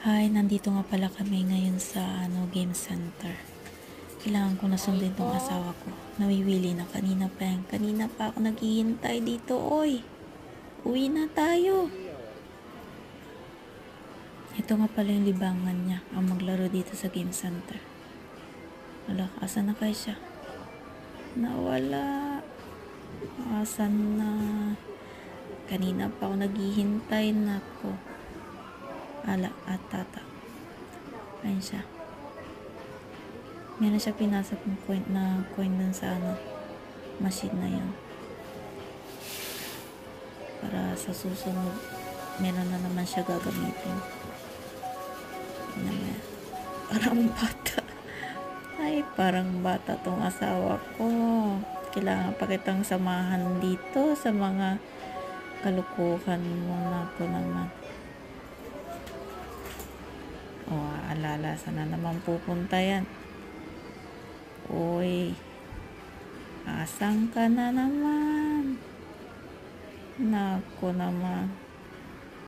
Hi, nandito nga pala kami ngayon sa game center. Kailangan ko na sundin tong asawa ko. Nawiwili na kanina pa yan. Kanina pa ako naghihintay dito, oy. Uwi na tayo. Ito nga pala yung libangan niya, ang maglaro dito sa game center. Wala, asan na kayo siya? Nawala. Asan na? Kanina pa ako naghihintay na ko. Ala, at tata. Ayun siya. Meron siya pinasok ng coin dun sa machine na yun. Para sa susunod, meron na naman siya gagamitin. Parang bata. Ay, parang bata tong asawa ko. Kailangan pa kitang samahan dito sa mga kalukuhan mo na to naman. Alala, sana naman pupunta yan. Uy, asang ka na naman? Nako naman.